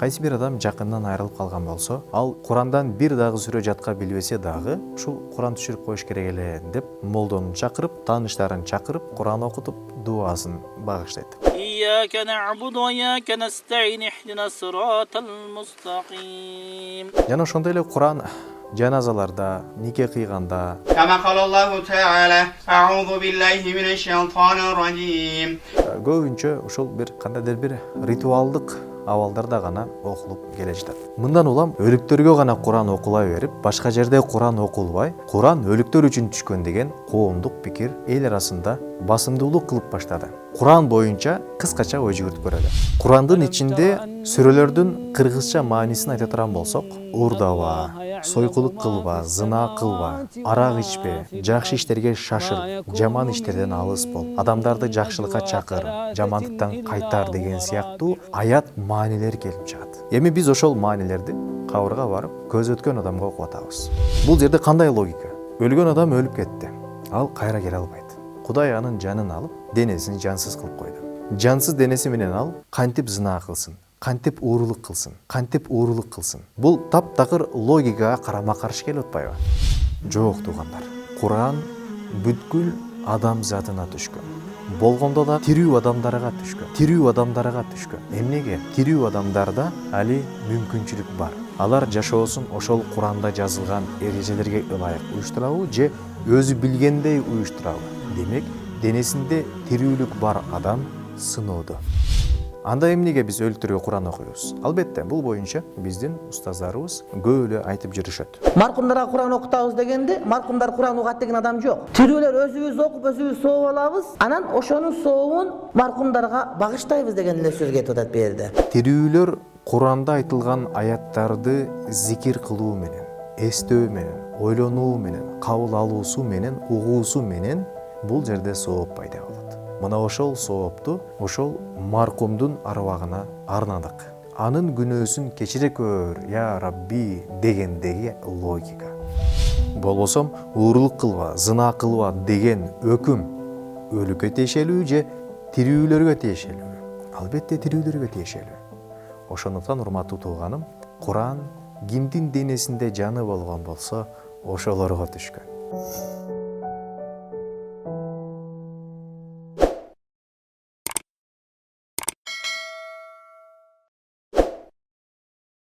Кайсы бир адам жакындан айрылып калган болсо, ал Курандан бир дагы сүрө жатка билбесе дагы, ушул Куран түшүрүп коюш керек эле деп молдону чакырып, тааныштарын чакырып, Куран окутуп, дуасын багыштайт. إياك نعبد وإياك نستعين اهدنا الصراط المستقيم. Жана ошондой эле Куран жаназаларда, нике кыйганда, كما قال الله تعالى أعوذ بالله من الشيطان الرجيم көбүнчө ушул бир кандайдыр бир ритуалдык абалдарда гана окулуп келе жатат. Мындан улам өлүктөргө гана Куран окула берип, башка жерде Куран окулбай, Куран өлүктөр үчүн түшкөн деген коомдук пикир эл арасында басымдуулук кылып баштады. Куран боюнча кыскача ой жүгүртүп көрөлү. Курандын ичинде сүрөлөрдүн кыргызча маанисин айта турган болсок, уурдаба, сойкулук кылба, зына кылба, арак ичпе, жакшы иштерге шашыл, жаман иштерден алыс бол, адамдарды жакшылыкка чакыр, жамандыктан кайтар деген сыяктуу аят маанилер келип чыгат. Эми биз ошол маанилерди кабырга барып, көз өткөн адамга окуп атабыз. Бул жерде кандай логика? Өлгөн адам өлүп кетти. Ал кайра келе албайт. Кудай анын жанын алып, денесин жансыз кылып койду. Жансыз денеси менен ал кантип зына кылсын, кантип уурулук кылсын, кантип уурулук кылсын. Бул таптакыр логикага карама-каршы келип атпайбы? Жок туугандар. Куран бүткүл адам затына түшкөн. Болгондо да тирүү адамдарга түшкөн. Тирүү адамдарга түшкөн. Эмнеге? Тирүү адамдарда али мүмкүнчүлүк бар. Алар жашоосун ошол Куранда жазылган эрежелерге ылайык уюштурабы же өзү билгендей уюштурабы? Демек, денесинде тирүүлүк бар адам сыноодо. Анда эмнеге биз өлүктөргө Куран окуйбуз? Албетте, бул боюнча биздин устаздарыбыз көп эле айтып жүрүшөт. Маркумдарга Куран окутабыз дегенде, маркумдар Куран угат деген адам жок. Тирүүлөр өзүбүз окуп, өзүбүз сооп алабыз, анан ошонун сообун маркумдарга багыштайбыз деген эле сөз кетип атат бу жерде. Тирүүлөр Куранда айтылган аяттарды зикир кылуу менен, эстөө менен, ойлонуу менен, кабыл алуусу менен, угуусу менен бул жерде сооп пайда болот. Мына ошол соопту ошол маркумдун арвагына арнадык. Анын күнөөсүн кечире көр, я Рабби дегендеги логика. Болбосом, уурулук кылба, зына кылба деген өкүм өлүккө тиешелүү же тирүүлөргө тиешелүү? Албетте тирүүлөргө тиешелүү. Ошондуктан урматтуу тууганым, Куран кимдин денесинде жаны болгон болсо, ошолорго түшкөн.